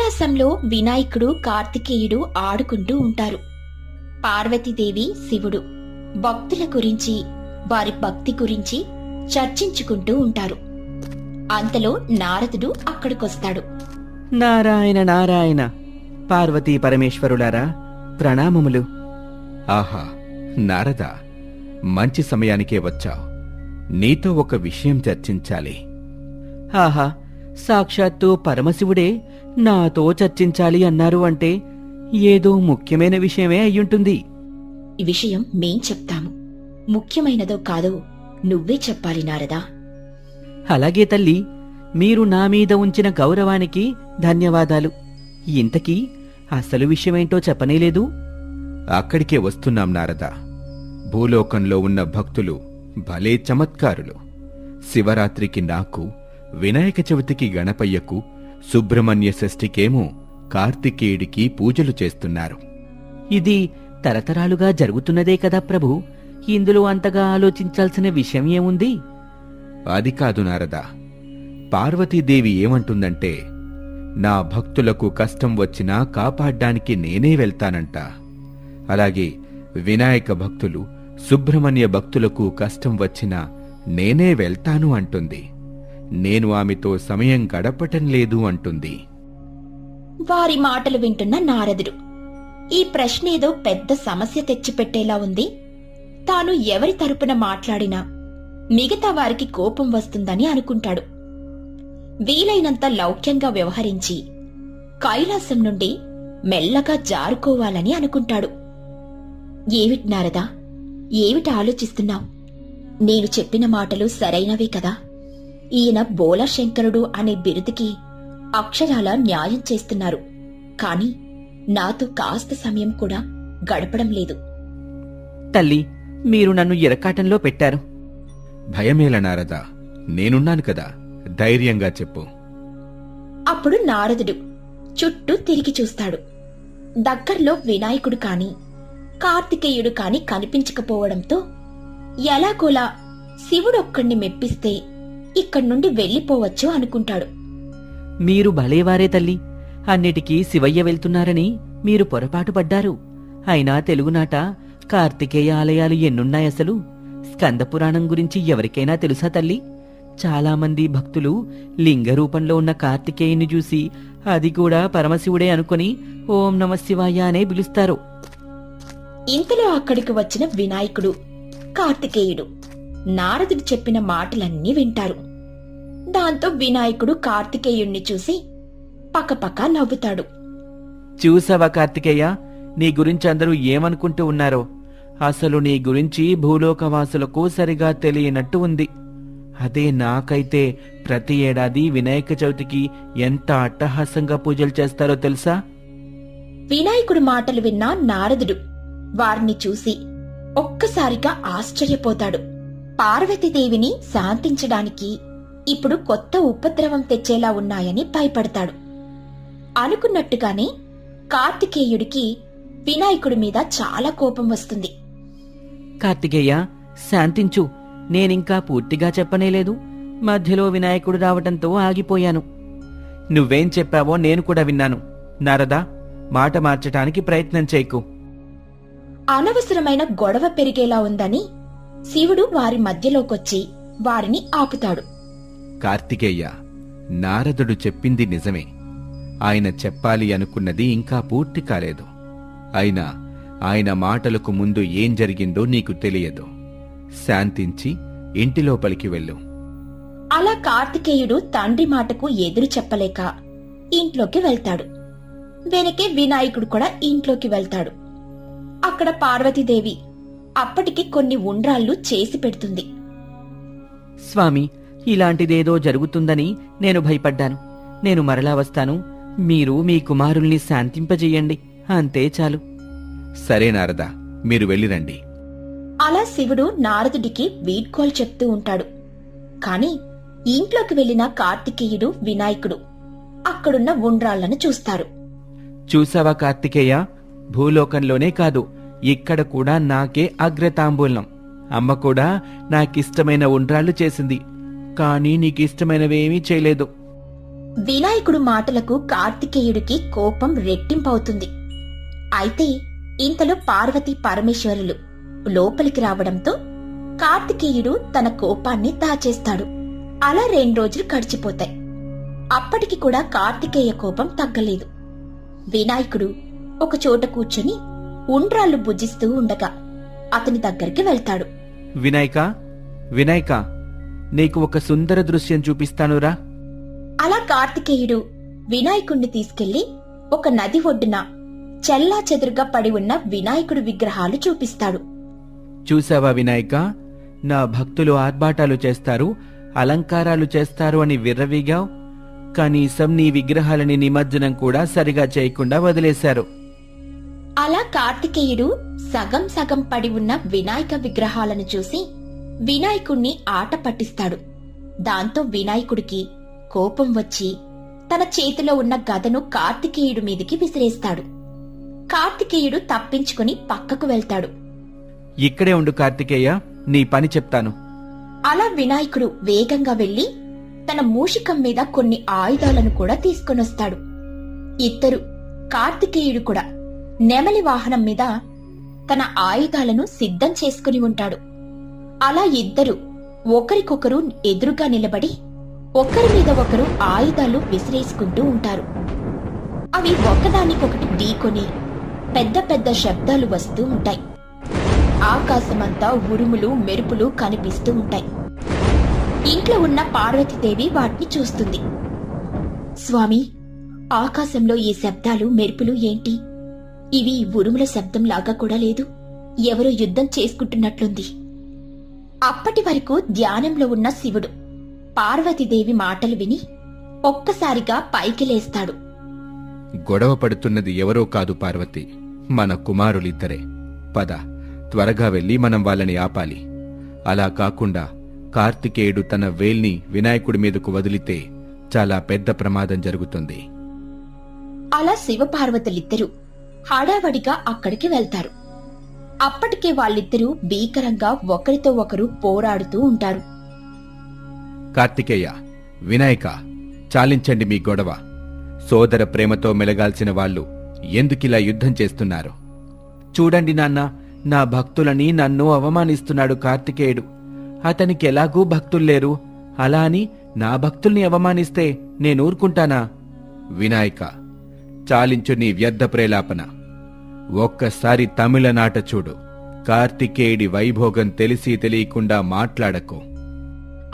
కైలాసంలో వినాయకుడు కార్తికేయుడు ఆడుకుంటూ ఉంటారు. పార్వతీదేవి శివుడు భక్తుల గురించి వారి భక్తి గురించి చర్చించుకుంటూ ఉంటారు. అంతలో నారదుడు అక్కడికొస్తాడు. నారాయణ నారాయణ, పార్వతీ పరమేశ్వరులారా, ప్రణామములు. ఆహా నారదా, మంచి సమయానికే వచ్చావు. నీతో ఒక విషయం చర్చించాలి. ఆహా, సాక్షాత్తు పరమశివుడే నాతో చర్చించాలి అన్నారు అంటే ఏదో ముఖ్యమైన విషయమే అయ్యుంటుంది. ఈ విషయం మేం చెప్తాము. ముఖ్యమైనదో కాదో నువ్వే చెప్పాలి నారదా. అలాగే తల్లి, మీరు నా మీద ఉంచిన గౌరవానికి ధన్యవాదాలు. ఇంతకీ అసలు విషయమేంటో చెప్పనేలేదు. అక్కడికే వస్తున్నాం నారదా. భూలోకంలో ఉన్న భక్తులు భలే చమత్కారులు. శివరాత్రికి నాకు, వినాయక చవితికి గణపయ్యకు, సుబ్రహ్మణ్య షష్ఠికేమో కార్తికేయుడికి పూజలు చేస్తున్నారు. ఇది తరతరాలుగా జరుగుతున్నదే కదా ప్రభు. ఇందులో అంతగా ఆలోచించాల్సిన విషయం ఏముంది? అది కాదు నారదా. పార్వతీదేవి ఏమంటుందంటే, నా భక్తులకు కష్టం వచ్చినా కాపాడ్డానికి నేనే వెళ్తానంట. అలాగే వినాయక భక్తులు, సుబ్రహ్మణ్య భక్తులకు కష్టం వచ్చినా నేనే వెళ్తాను అంటుంది. నేను ఆమెతో సమయం గడపటం లేదు అంటుంది. వారి మాటలు వింటున్న నారదుడు, ఈ ప్రశ్నేదో పెద్ద సమస్య తెచ్చిపెట్టేలా ఉంది. తాను ఎవరి తరపున మాట్లాడినా మిగతా వారికి కోపం వస్తుందని అనుకుంటాడు. వీలైనంత లౌక్యంగా వ్యవహరించి కైలాసం నుండి మెల్లగా జారుకోవాలని అనుకుంటాడు. ఏమిటి నారదా, ఏమిటి ఆలోచిస్తున్నావు? నేను చెప్పిన మాటలు సరైనవే కదా. ఈయన బోలాశంకరుడు అనే బిరుదుకి అక్షరాల న్యాయం చేస్తున్నారు. కాని నాతో కాస్త సమయం కూడా గడపడం లేదు. తల్లి, మీరు నన్ను ఇరకాటంలో పెట్టారు. భయమేల నారదా, నేనున్నాను కదా, ధైర్యంగా చెప్పు. అప్పుడు నారదుడు చుట్టూ తిరిగి చూస్తాడు. దగ్గర్లో వినాయకుడు కాని కార్తికేయుడు కాని కనిపించకపోవడంతో ఎలాగోలా శివుడొక్కణ్ణి మెప్పిస్తే ఇక్కడి నుండి వెళ్లిపోవచ్చు అనుకుంటాడు. మీరు భలేవారే తల్లి. అన్నిటికీ శివయ్య వెళ్తున్నారని మీరు పొరపాటు పడ్డారు. అయినా తెలుగునాట కార్తికేయ ఆలయాలు ఎన్నున్నాయసలు? స్కందపురాణం గురించి ఎవరికైనా తెలుసా తల్లి? చాలామంది భక్తులు లింగ రూపంలో ఉన్న కార్తికేయుని చూసి అది కూడా పరమశివుడే అనుకుని ఓం నమ శివాయ అనే పిలుస్తారు. ఇంతలో అక్కడికి వచ్చిన వినాయకుడు, కార్తికేయుడు నారదుడు చెప్పిన మాటలన్నీ వింటారు. దాంతో వినాయకుడు కార్తికేయుణ్ణి చూసి పకపక నవ్వుతాడు. చూసావా కార్తికేయ, నీ గురించి అందరూ ఏమనుకుంటూ ఉన్నారో? అసలు నీ గురించి భూలోకవాసులకు సరిగా తెలియనట్టు ఉంది. అదే నాకైతే ప్రతి ఏడాది వినాయక చవితికి ఎంత అట్టహాసంగా పూజలు చేస్తారో తెలుసా? వినాయకుడు మాటలు విన్న నారదుడు వారిని చూసి ఒక్కసారిగా ఆశ్చర్యపోతాడు. పార్వతీదేవిని శాంతించడానికి ఇప్పుడు కొత్త ఉపద్రవం తెచ్చేలా ఉన్నాయని భయపడతాడు. అనుకున్నట్టుగానే కార్తికేయుడికి వినాయకుడి మీద చాలా కోపం వస్తుంది. కార్తికేయ, శాంతించు. నేనింకా పూర్తిగా చెప్పనేలేదు. మధ్యలో వినాయకుడు రావటంతో ఆగిపోయాను. నువ్వేం చెప్పావో నేను కూడా విన్నాను. నారదా, మాట మార్చటానికి ప్రయత్నం చేయకు. అనవసరమైన గొడవ పెరిగేలా ఉందని శివుడు వారి మధ్యలోకొచ్చి వారిని ఆపుతాడు. కార్తికేయ, నారదుడు చెప్పింది నిజమే. ఆయన చెప్పాలి అనుకున్నది ఇంకా పూర్తి కాలేదు. అయినా ఆయన మాటలకు ముందు ఏం జరిగిందో నీకు తెలియదు. శాంతించి ఇంటి లోపలికి వెళ్ళు. అలా కార్తికేయుడు తండ్రి మాటకు ఎదురు చెప్పలేక ఇంట్లోకి వెళ్తాడు. వెనకే వినాయకుడు కూడా ఇంట్లోకి వెళ్తాడు. అక్కడ పార్వతీదేవి అప్పటికి కొన్ని ఉండ్రాళ్ళు చేసి పెడుతుంది. స్వామి, ఇలాంటిదేదో జరుగుతుందని నేను భయపడ్డాను. నేను మరలా వస్తాను. మీరు మీ కుమారుల్ని శాంతింపజేయండి, అంతే చాలు. సరే నారదా, మీరు వెళ్ళిరండి. అలా శివుడు నారదుడికి వీడ్కోలు చెప్తూ ఉంటాడు. కాని ఇంట్లోకి వెళ్లిన కార్తికేయుడు, వినాయకుడు అక్కడున్న ఉండ్రాళ్లను చూస్తారు. చూసావా కార్తికేయ, భూలోకంలోనే కాదు ఇక్కడ కూడా నాకే అగ్రతాంబూలం. అమ్మ కూడా నాకిష్టమైన ఉండ్రాళ్లు చేసింది, కానీ నీకిష్టమైనవేమీ చేయలేదు. వినాయకుడు మాటలకు కార్తికేయుడికి కోపం రెట్టింపవుతుంది. అయితే ఇంతలో పార్వతీ పరమేశ్వరులు లోపలికి రావడంతో కార్తికేయుడు తన కోపాన్ని దాచేస్తాడు. అలా 2 రోజులు గడిచిపోతాయి. అప్పటికి కూడా కార్తికేయ కోపం తగ్గలేదు. వినాయకుడు ఒకచోట కూర్చుని ఉండ్రాళ్ళు భుజిస్తూ ఉండగా అతని దగ్గరికి వెళ్తాడు. వినాయక, వినాయక, నీకు ఒక సుందర దృశ్యం చూపిస్తానురా. అలా కార్తికేయుడు వినాయకుణ్ణి తీసుకెళ్లి ఒక నది ఒడ్డున చెల్లా చెదురుగా పడి ఉన్న వినాయకుడి విగ్రహాలు చూపిస్తాడు. చూసావా వినాయక, నా భక్తులు ఆర్భాటాలు చేస్తారు, అలంకారాలు చేస్తారు అని విర్రవీగావు. కనీసం నీ విగ్రహాలని నిమజ్జనం కూడా సరిగా చేయకుండా వదిలేశారు. అలా కార్తికేయుడు సగం సగం పడి ఉన్న వినాయక విగ్రహాలను చూసి వినాయకుణ్ణి ఆట పట్టిస్తాడు. దాంతో వినాయకుడికి కోపం వచ్చి తన చేతిలో ఉన్న గదను కార్తికేయుడి మీదికి విసిరేస్తాడు. కార్తికేయుడు తప్పించుకుని పక్కకు వెళ్తాడు. ఇక్కడే ఉండు కార్తికేయ, నీ పని చెప్తాను. అలా వినాయకుడు వేగంగా వెళ్లి తన మూషికం మీద కొన్ని ఆయుధాలను కూడా తీసుకొనొస్తాడు. ఇద్దరు కార్తికేయుడు కూడా నెమలి వాహనం మీద తన ఆయుధాలను సిద్ధం చేసుకుని ఉంటాడు. అలా ఇద్దరు ఒకరికొకరు ఎదురుగా నిలబడి ఒకరి మీద ఒకరు ఆయుధాలు విసిరేసుకుంటూ ఉంటారు. అవి ఒకదానికొకటి ఢీకొని పెద్ద పెద్ద శబ్దాలు వస్తూ ఉంటాయి. ఆకాశమంతా ఉరుములు మెరుపులు కనిపిస్తూ ఉంటాయి. ఇంట్లో ఉన్న పార్వతీదేవి వాటిని చూస్తుంది. స్వామి, ఆకాశంలో ఈ శబ్దాలు మెరుపులు ఏంటి? ఇవి ఉరుముల శబ్దంలాగా కూడా లేదు. ఎవరో యుద్ధం చేసుకుంటున్నట్లుంది. అప్పటి వరకు ధ్యానంలో ఉన్న శివుడు పార్వతీదేవి మాటలు విని ఒక్కసారిగా పైకి లేస్తాడు. గొడవ పడుతున్నది ఎవరో కాదు పార్వతి, మన కుమారులిద్దరే. పద, త్వరగా వెళ్లి మనం వాళ్ళని ఆపాలి. అలా కాకుండా కార్తికేయుడు తన వేల్ని వినాయకుడి మీదకు వదిలితే చాలా పెద్ద ప్రమాదం జరుగుతుంది. అలా శివపార్వతులిద్దరూ హడావడిగా అక్కడికి వెళ్తారు. అప్పటికే వాళ్ళిద్దరూ భీకరంగా ఒకరితో ఒకరు పోరాడుతూ ఉంటారు. కార్తికేయ, వినాయక, చాలించండి మీ గొడవ. సోదర ప్రేమతో మెలగాల్సిన వాళ్ళు ఎందుకిలా యుద్ధం చేస్తున్నారు? చూడండి నాన్న, నా భక్తులని నన్ను అవమానిస్తున్నాడు కార్తికేయుడు. అతనికి ఎలాగూ భక్తుల్లేరు, అలా అని నా భక్తుల్ని అవమానిస్తే నేనూరుకుంటానా? వినాయక, చాలించు నీ వ్యర్థ ప్రేలాపన. ఒక్కసారి తమిళనాట చూడు. కార్తికేయుడి వైభోగం తెలిసి తెలియకుండా మాట్లాడకు.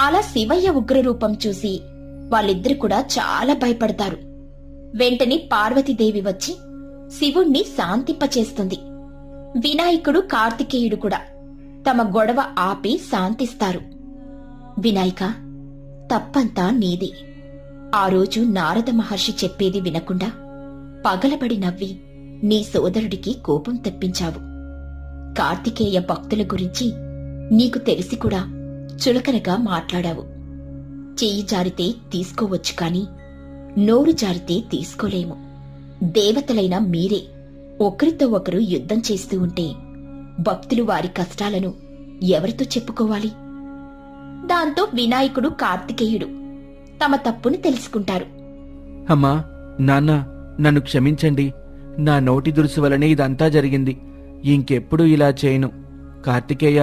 అలా శివయ్య ఉగ్రరూపం చూసి వాళ్ళిద్దరు కూడా చాలా భయపడతారు. వెంటనే పార్వతీదేవి వచ్చి శివుణ్ణి శాంతింపచేస్తుంది. వినాయకుడు కార్తికేయుడు కూడా తమ గొడవ ఆపి శాంతిస్తారు. వినాయక, తప్పంతా నీది. ఆ రోజు నారద మహర్షి చెప్పేది వినకుండా పగలబడి నవ్వి నీ సోదరుడికి కోపం తెప్పించావు. కార్తికేయ భక్తుల గురించి నీకు తెలిసి కూడా చులకనగా మాట్లాడావు. చెయ్యి జారితే తీసుకోవచ్చు కాని నోరు జారితే తీసుకోలేము. దేవతలైన మీరే ఒకరితో ఒకరు యుద్ధం చేస్తూ ఉంటే భక్తులు వారి కష్టాలను ఎవరితో చెప్పుకోవాలి? దాంతో వినాయకుడు కార్తికేయుడు తమ తప్పును తెలుసుకుంటారు. అమ్మా, నాన్న, నన్ను క్షమించండి. నా నోటి దురుసు వలనే ఇదంతా జరిగింది. ఇంకెప్పుడు ఇలా చేయను. కార్తికేయ,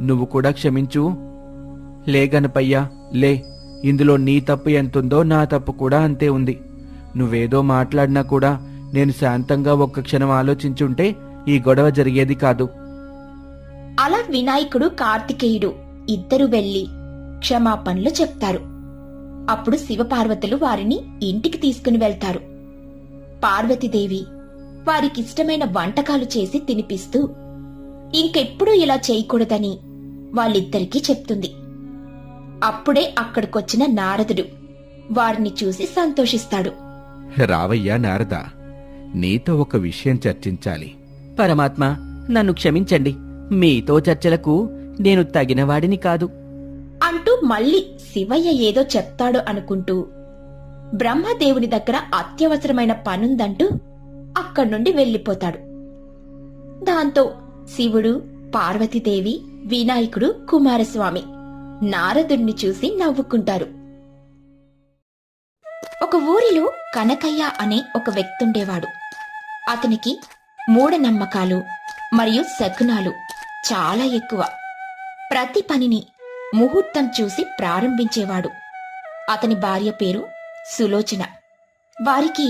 నువ్వు కూడా క్షమించు. లే గణపయ్యా, లే. ఇందులో నీ తప్పు ఎంతుందో నా తప్పు కూడా అంతే ఉంది. నువ్వేదో మాట్లాడినా కూడా నేను శాంతంగా ఒక్క క్షణం ఆలోచించుంటే ఈ గొడవ జరిగేది కాదు. అలా వినాయకుడు కార్తికేయుడు ఇద్దరు వెళ్లి క్షమాపణలు చెప్తారు. అప్పుడు శివపార్వతులు వారిని ఇంటికి తీసుకుని వెళ్తారు. పార్వతీదేవి వారికిష్టమైన వంటకాలు చేసి తినిపిస్తూ ఇంకెప్పుడూ ఇలా చేయకూడదని వాళ్ళిద్దరికీ చెప్తుంది. అప్పుడే అక్కడికొచ్చిన నారదుడు వారిని చూసి సంతోషిస్తాడు. రావయ్యా నారద, నీతో ఒక విషయం చర్చించాలి. పరమాత్మ, నన్ను క్షమించండి. మీతో చర్చలకు నేను తగినవాడిని కాదు అంటూ మళ్ళీ శివయ్య ఏదో చెప్తాడు అనుకుంటూ బ్రహ్మదేవుని దగ్గర అత్యవసరమైన పనుందంటూ అక్కడ్నుండి వెళ్లిపోతాడు. దాంతో శివుడు, పార్వతీదేవి, వినాయకుడు, కుమారస్వామి నారదుణ్ణి చూసి నవ్వుకుంటారు. ఒక ఊరిలో కనకయ్య అనే ఒక వ్యక్తుండేవాడు. అతనికి మూఢనమ్మకాలు మరియు శకునాలు చాలా ఎక్కువ. ప్రతి పనిని ముహూర్తం చూసి ప్రారంభించేవాడు. అతని భార్య పేరు సులోచన. వారికి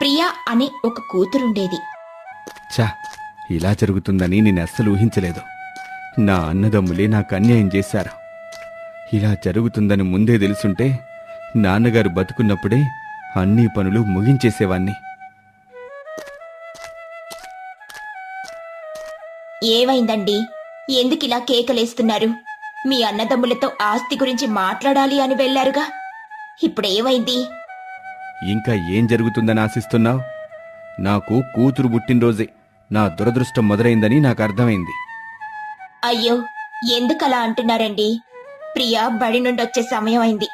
ప్రియా అనే ఒక కూతురుండేది. చా, ఇలా జరుగుతుందని నేను అస్సలు ఊహించలేదు. నా అన్నదమ్ములే నాకు అన్యాయం చేశారు. ఇలా జరుగుతుందని ముందే తెలుసుంటే నాన్నగారు బతుకున్నప్పుడే అన్ని పనులు ముగించేసేవాణ్ణి. ఏమైందండి? ఎందుకిలా కేకలేస్తున్నారు? మీ అన్నదమ్ములతో ఆస్తి గురించి మాట్లాడాలి అని వెళ్లారుగా, ఇప్పుడేమైంది? ఇంకా ఏం జరుగుతుందని ఆశిస్తున్నావు? నాకు కూతురు పుట్టినరోజే నా దురదృష్టం మొదలైందని నాకు అర్థమైంది. అయ్యో, ఎందుకలా అంటున్నారండి? ప్రియా బడి నుండొచ్చే సమయం అయింది.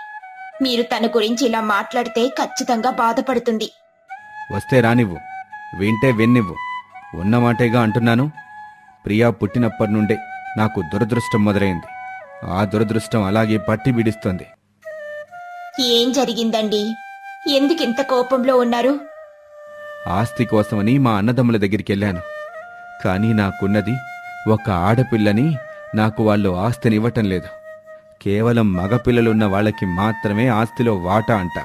మీరు తన గురించి ఇలా మాట్లాడితే ఖచ్చితంగా బాధపడుతుంది. వస్తే రానివ్వు, వింటే విన్నివ్వు. ఉన్నమాటేగా అంటున్నాను. ప్రియా పుట్టినప్పటి నుండే నాకు దురదృష్టం మొదలైంది. ఆ దురదృష్టం అలాగే పట్టి బిడిస్తోంది. ఏం జరిగిందండి? ఎందుకింత కోపంలో ఉన్నారు? ఆస్తి కోసమని మా అన్నదమ్ముల దగ్గరికెళ్ళాను. కానీ నాకున్నది ఒక ఆడపిల్లని నాకు వాళ్ళు ఆస్తినివ్వటం లేదు. కేవలం మగపిల్లలున్న వాళ్ళకి మాత్రమే ఆస్తిలో వాటా అంట.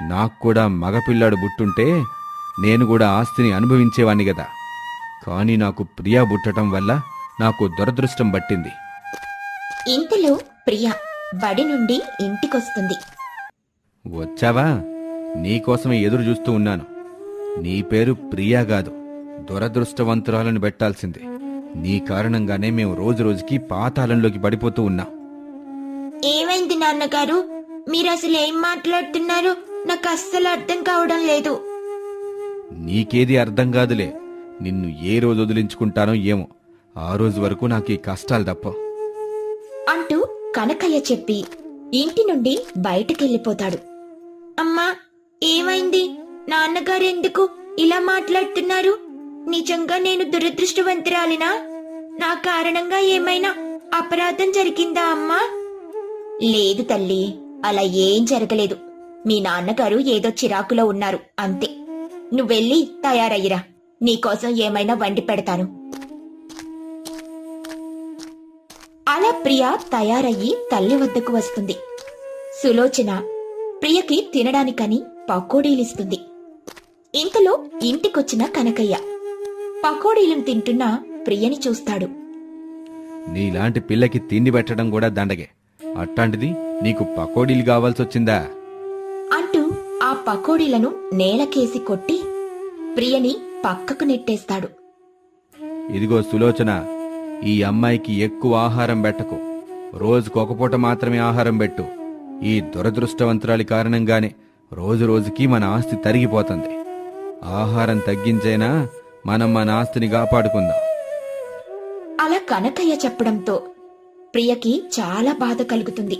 నాకు కూడా మగపిల్లాడు బుట్టుంటే నేను కూడా ఆస్తిని అనుభవించేవాణ్ణి గదా. కానీ నాకు ప్రియా బుట్టడం వల్ల నాకు దురదృష్టం పట్టింది. ఇంతలో ప్రియా బడి నుండి ఇంటికొస్తుంది. వచ్చావా? నీకోసమే ఎదురు చూస్తూ ఉన్నాను. నీ పేరు ప్రియా కాదు, దురదృష్టవంతురాలను పెట్టాల్సిందే. నీ కారణంగానే మేము రోజురోజుకి పాతాళంలోకి పడిపోతూ ఉన్నాం. ఏమైంది నాన్నగారు? మీరసలు ఏం మాట్లాడుతున్నారు? నాకు అస్సలు అర్థం కావడం లేదు. నీకేది అర్థం కాదులే. నిన్ను ఏ రోజు వదిలించుకుంటానో ఏమో, ఆ రోజు వరకు నాకు ఈ కష్టాలు తప్ప అంటూ కనకయ్య చెప్పి ఇంటి నుండి బయటకెళ్ళిపోతాడు. అమ్మా, ఏమైంది? నాన్నగారు ఎందుకు ఇలా మాట్లాడుతున్నారు? నిజంగా నేను దురదృష్టవంతురాలినా? నా కారణంగా ఏమైనా అపరాధం జరిగిందా అమ్మా? లేదు తల్లి, అలా ఏం జరగలేదు. మీ నాన్నగారు ఏదో చిరాకులో ఉన్నారు అంతే. నువ్వెళ్ళి తయారయ్యిరా, నీకోసం ఏమైనా వండి పెడతాను. అలా ప్రియ తయారయ్యి తల్లి వద్దకు వస్తుంది. సులోచన ప్రియకి తినడానికని పకోడీలిస్తుంది. ఇంతలో ఇంటికొచ్చిన కనకయ్య పకోడీలను తింటున్న ప్రియని చూస్తాడు. నీలాంటి పిల్లకి తిండి పెట్టడం కూడా దండగే, అట్లాంటిది నీకు పకోడీలు కావాల్సొచ్చిందా? అంటూ ఆ పకోడీలను నేలకేసి కొట్టి ప్రియని పక్కకు నెట్టేస్తాడు. ఇదిగో సులోచన, ఈ అమ్మాయికి ఎక్కువ ఆహారం పెట్టకు. రోజుకొక పూట మాత్రమే ఆహారం పెట్టు. ఈ దురదృష్టవంతురాలి కారణంగానే రోజురోజుకి మన ఆస్తి తరిగిపోతుంది. ఆహారం తగ్గించైనా మనం మన ఆస్తిని కాపాడుకుందాం. అలా కనకయ్య చెప్పడంతో ప్రియకి చాలా బాధ కలుగుతుంది.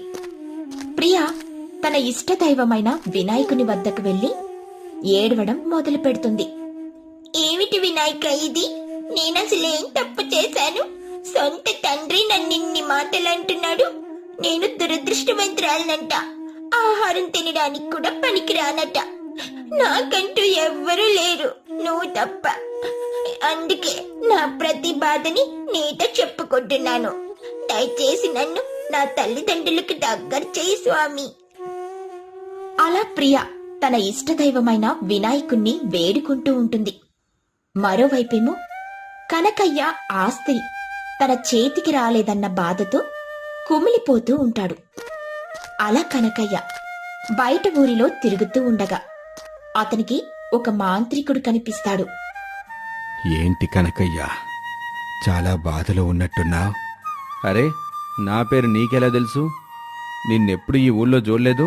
ప్రియ తన ఇష్టదైవమైన వినాయకుని వద్దకు వెళ్లి ఏడవడం మొదలు పెడుతుంది. ఏమిటి వినాయక ఇది? నేనసలేం తప్పు చేశాను? సొంత తండ్రి నన్నిన్ని మాటలంటున్నాడు. నేను దురదృష్టవంతురాలనంట. ఆహారం తినడానికి కూడా పనికిరానట. నాకంటూ ఎవ్వరూ లేరు, నువ్వు తప్ప. అందుకే నా ప్రతి బాధని నీతో చెప్పుకుంటున్నాను. దయచేసి నన్ను నా తల్లిదండ్రులకు దగ్గర చేయి స్వామి. అలా ప్రియ తన ఇష్టదైవమైన వినాయకుణ్ణి వేడుకుంటూ ఉంటుంది. మరోవైపేమో కనకయ్య ఆస్తి తన చేతికి రాలేదన్న బాధతో కుమిలిపోతూ ఉంటాడు. అలా కనకయ్య బయట ఊరిలో తిరుగుతూ ఉండగా అతనికి ఒక మాంత్రికుడు కనిపిస్తాడు. ఏంటి కనకయ్యా, చాలా బాధలో ఉన్నట్టున్నావు? అరే, నా పేరు నీకెలా తెలుసు? నిన్నెప్పుడు ఈ ఊళ్ళో చూడలేదు.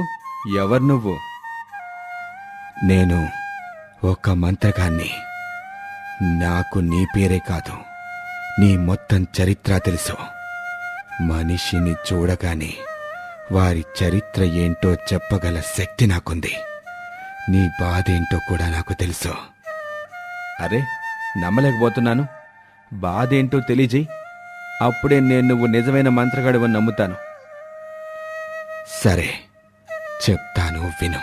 ఎవరు నువ్వు? నేను ఒక మంత్రగాన్ని. నాకు నీ పేరే కాదు, నీ మొత్తం చరిత్ర తెలుసు. మనిషిని చూడగానే వారి చరిత్ర ఏంటో చెప్పగల శక్తి నాకుంది. నీ బాధేంటో కూడా నాకు తెలుసు. అరే, నమ్మలేకపోతున్నాను. బాధేంటో తెలియజేయి, అప్పుడే నేను నువ్వు నిజమైన మంత్రగాడివని నమ్ముతాను. సరే, చెప్తాను, విను.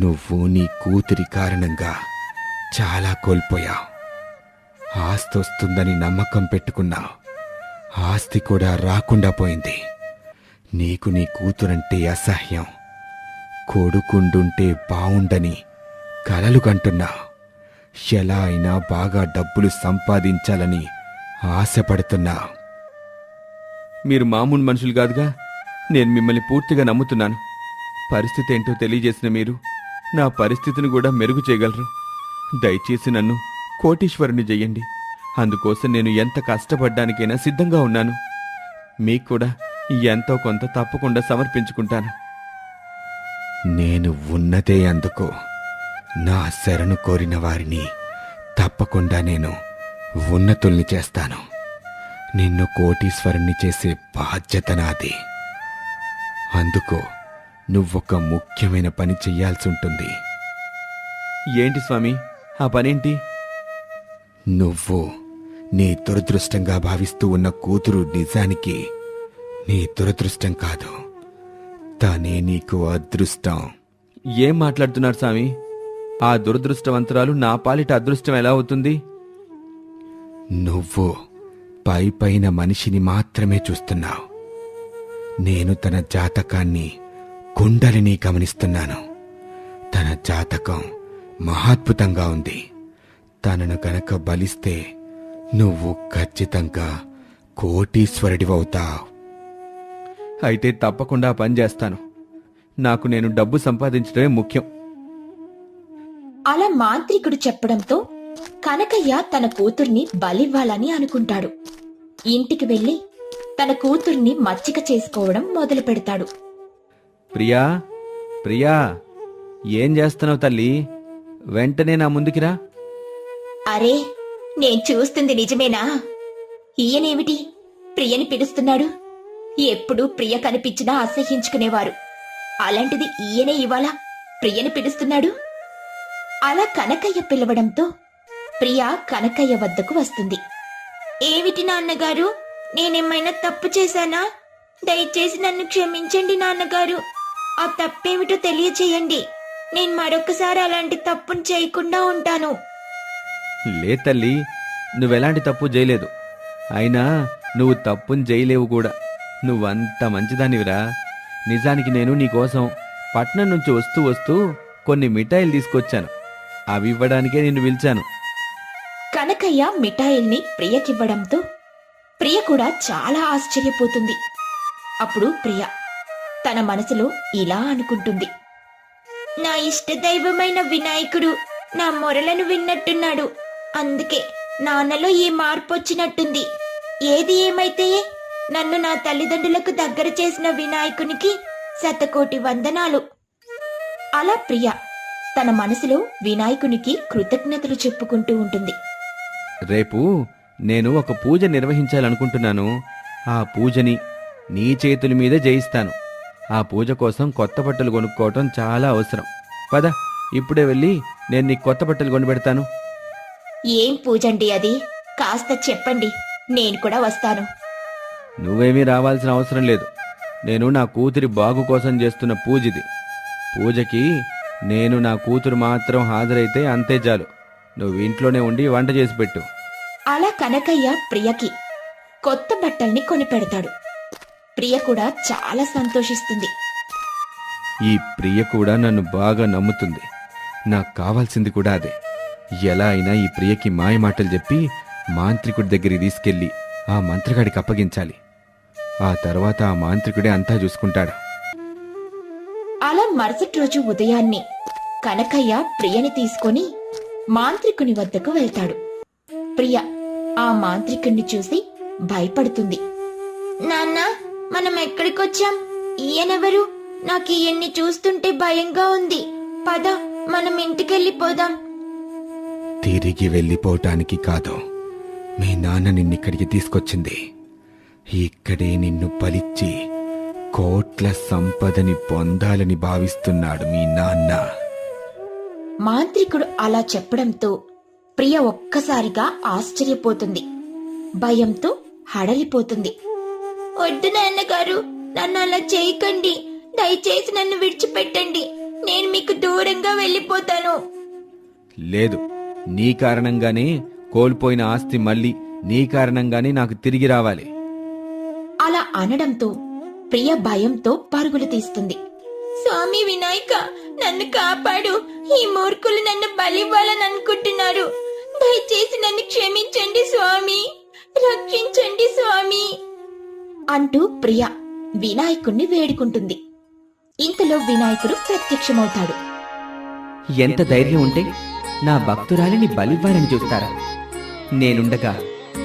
నువ్వు నీ కూతురి కారణంగా చాలా కోల్పోయావు. ఆస్తి వస్తుందని నమ్మకం పెట్టుకున్నావు. ఆస్తి కూడా రాకుండా పోయింది. నీకు నీ కూతురంటే అసహ్యం. కొడుకుండుంటే బావుండని కలలు కంటున్నావు. ఎలా అయినా బాగా డబ్బులు సంపాదించాలని ఆశపడుతున్నావు. మీరు మామూలు మనుషులు కాదుగా. నేను మిమ్మల్ని పూర్తిగా నమ్ముతున్నాను. పరిస్థితి ఏంటో తెలియజేసిన మీరు నా పరిస్థితిని కూడా మెరుగు చేయగలరు. దయచేసి నన్ను కోటీశ్వరుని చెయ్యండి. అందుకోసం నేను ఎంత కష్టపడ్డానికైనా సిద్ధంగా ఉన్నాను. మీకు కూడా ఎంతో కొంత తప్పకుండా సమర్పించుకుంటాను. నేను ఉన్నదే అందుకు. నా శరణు కోరిన వారిని తప్పకుండా నేను ఉన్నతుల్ని చేస్తాను. నిన్ను కోటీశ్వరుణ్ణి చేసే బాధ్యత నాది. అందుకు నువ్వొక ముఖ్యమైన పని చెయ్యాల్సి ఉంటుంది. ఏంటి స్వామి ఆ పనేంటి? నువ్వు నీ దురదృష్టంగా భావిస్తూ ఉన్న కూతురు నిజానికి నీ దురదృష్టం కాదు, తనే నీకు అదృష్టం. ఏం మాట్లాడుతున్నారు స్వామి? ఆ దురదృష్టవంతురాలు నా పాలిట అదృష్టం ఎలా అవుతుంది? నువ్వు పైపైన మనిషిని మాత్రమే చూస్తున్నావు. నేను తన జాతకాన్ని, కుండలిని గమనిస్తున్నాను. తన జాతకం మహాద్భుతంగా ఉంది. తనను గనక బలిస్తే నువ్వు ఖచ్చితంగా కోటీశ్వరుడివవుతావు. అయితే తప్పకుండా పని చేస్తాను. నాకు నేను డబ్బు సంపాదించడమే ముఖ్యం. అలా మాంత్రికుడు చెప్పడంతో కనకయ్య తన కూతుర్ని బలివ్వాలని అనుకుంటాడు. ఇంటికి వెళ్లి తన కూతుర్ని మచ్చిక చేసుకోవడం మొదలు పెడతాడు. ప్రియా, ప్రియా, ఏం చేస్తున్నావు తల్లి? వెంటనే నా ముందుకిరా. అరే, నేను చూస్తుంది నిజమేనా? ఈయనేమిటి ప్రియని పిలుస్తున్నాడు? ఎప్పుడూ ప్రియ కనిపించినా అసహ్యించుకునేవారు. అలాంటిది ఈయనే ఇవాళ ప్రియని పిలుస్తున్నాడు. అలా కనకయ్య పిలవడంతో ప్రియ కనకయ్య వద్దకు వస్తుంది. ఏమిటి నాన్నగారు, నేనేమైనా తప్పు చేశానా? దయచేసి నన్ను క్షమించండి నాన్నగారు. ఆ తప్పేమిటో తెలియచేయండి. నేను మరొకసారి అలాంటి తప్పును చేయకుండా ఉంటాను. లే తల్లి, నువ్వెలాంటి తప్పు చేయలేదు. అయినా నువ్వు తప్పుని చేయలేవు కూడా. నువ్వంత మంచిదానివిరా. నిజానికి నేను నీకోసం పట్నం నుంచి వస్తూ వస్తూ కొన్ని మిఠాయిలు తీసుకొచ్చాను. అవి ఇవ్వడానికే నిన్ను పిలిచాను. కనకయ్య మిఠాయిల్ని ప్రియకివ్వడంతో ప్రియ కూడా చాలా ఆశ్చర్యపోతుంది. అప్పుడు ప్రియ తన మనసులో ఇలా అనుకుంటుంది. నా ఇష్టదైవమైన వినాయకుడు నా మొరలను విన్నట్టున్నాడు. అందుకే నాన్నలో ఈ మార్పు వచ్చినట్టుంది. ఏది ఏమైతే నన్ను నా తల్లిదండ్రులకు దగ్గర చేసిన వినాయకునికి శతకోటి వందనాలు. అలా ప్రియ తన మనసులో వినాయకునికి కృతజ్ఞతలు చెప్పుకుంటూ ఉంటుంది. రేపు నేను ఒక పూజ నిర్వహించాలనుకుంటున్నాను. ఆ పూజని నీ చేతుల మీదే చేయిస్తాను. ఆ పూజ కోసం కొత్త బట్టలు కొనుక్కోవటం చాలా అవసరం. పద, ఇప్పుడే వెళ్ళి నేను నీకు కొత్త బట్టలు కొనిపెడతాను. ఏం పూజండి అది? కాస్త చెప్పండి, నేను కూడా వస్తాను. నువ్వేమీ రావాల్సిన అవసరం లేదు. నేను నా కూతురి బాగు కోసం చేస్తున్న పూజిది. పూజకి నేను నా కూతురు మాత్రం హాజరైతే అంతే చాలు. నువ్వు ఇంట్లోనే ఉండి వంట చేసి పెట్టు. అలా కనకయ్య ప్రియకి కొత్త బట్టల్ని కొనిపెడతాడు. ప్రియ కూడా చాలా సంతోషిస్తుంది. ఈ ప్రియ కూడా నన్ను బాగా నమ్ముతుంది. నాకు కావాల్సింది కూడా అదే. ఎలా అయినా ఈ ప్రియకి మాయ మాటలు చెప్పి మాంత్రికుడి దగ్గరికి తీసుకెళ్లి ఆ మంత్రగాడికి అప్పగించాలి. ఆ తర్వాత ఆ మాంత్రికుడే అంతా చూసుకుంటాడు. అలా మరుసటి రోజు ఉదయాన్నే కనకయ్య ప్రియని తీసుకొని మాంత్రికుని వద్దకు వెళ్తాడు. ప్రియ ఆ మాంత్రికుణ్ణి చూసి భయపడుతుంది. నాన్న, మనం ఎక్కడికొచ్చాం? ఈయనెవరు? నాకు ఈయన్ని చూస్తుంటే భయంగా ఉంది. పద, మనం ఇంటికెళ్ళిపోదాం. తిరిగి వెళ్ళిపోవటానికి కాదు, మీ నాన్న నిన్నిక్కడికి తీసుకొచ్చింది. ఇక్కడే నిన్ను పలిచ్చి కోట్ల సంపదని పొందాలని భావిస్తున్నాడు మీ నాన్న. మాంత్రికుడు అలా చెప్పడంతో ప్రియ ఒక్కసారిగా ఆశ్చర్యపోతుంది. భయంతో హడలిపోతుంది. వద్దు నాన్నగారు, నన్ను అలా చేయకండి. దయచేసి నన్ను విడిచిపెట్టండి. నేను మీకు దూరంగా వెళ్ళిపోతాను. లేదు, నీ కారణంగానే కోల్పోయిన ఆస్తి మళ్ళీ నీ కారణంగానే నాకు తిరిగి రావాలి. అలా అనడంతో ప్రియ భయంతో పరుగులు తీస్తుంది. స్వామి వినాయక, నన్ను కాపాడు. ఈ మూర్ఖులు నన్ను బలివ్వాలని అనుకుంటున్నారు. దయచేసి నన్ను క్షమించండి స్వామి, రక్షించండి స్వామి అంటూ ప్రియ వినాయకుణ్ణి వేడుకుంటుంది. ఇంతలో వినాయకుడు ప్రత్యక్షమవుతాడు. ఎంత ధైర్యం ఉంటే నా భక్తురాలిని బలివ్వాలని చూస్తారా? నేనుండగా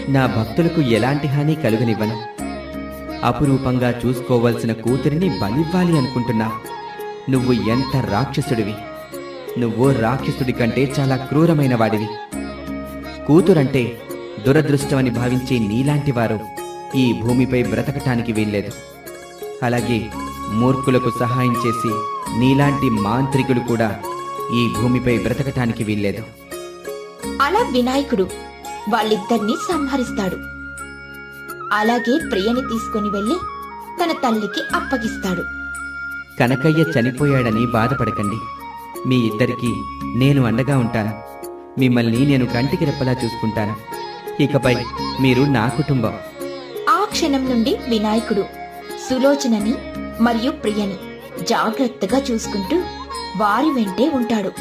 నా భక్తులకు ఎలాంటి హాని కలుగనివ్వను. అపురూపంగా చూసుకోవలసిన కూతురిని బలివ్వాలి అనుకుంటున్నా. నువ్వు ఎంత రాక్షసుడివి! నువ్వు రాక్షసుడి కంటే చాలా క్రూరమైన వాడివి. కూతురంటే దురదృష్టమని భావించే నీలాంటి వారు ఈ భూమిపై బ్రతకటానికి వీల్లేదు. అలాగే మూర్ఖులకు సహాయం చేసి నీలాంటి మాంత్రికులు కూడా ఈ భూమిపై బ్రతకటానికి వీల్లేదు. అలా వినాయకుడు వాళ్ళిద్దరినీ సంహరిస్తాడు. అలాగే ప్రియని తీసుకుని వెళ్లి తన తల్లికి అప్పగిస్తాడు. కనకయ్య చనిపోయాడని బాధపడకండి. మీ ఇద్దరికీ నేను అండగా ఉంటాను. మిమ్మల్ని నేను కంటికి రెప్పలా చూసుకుంటాను. ఇకపై మీరు నా కుటుంబం. ఆ క్షణం నుండి వినాయకుడు సులోచనని మరియు ప్రియని జాగ్రత్తగా చూసుకుంటూ వారి వెంటే ఉంటాడు.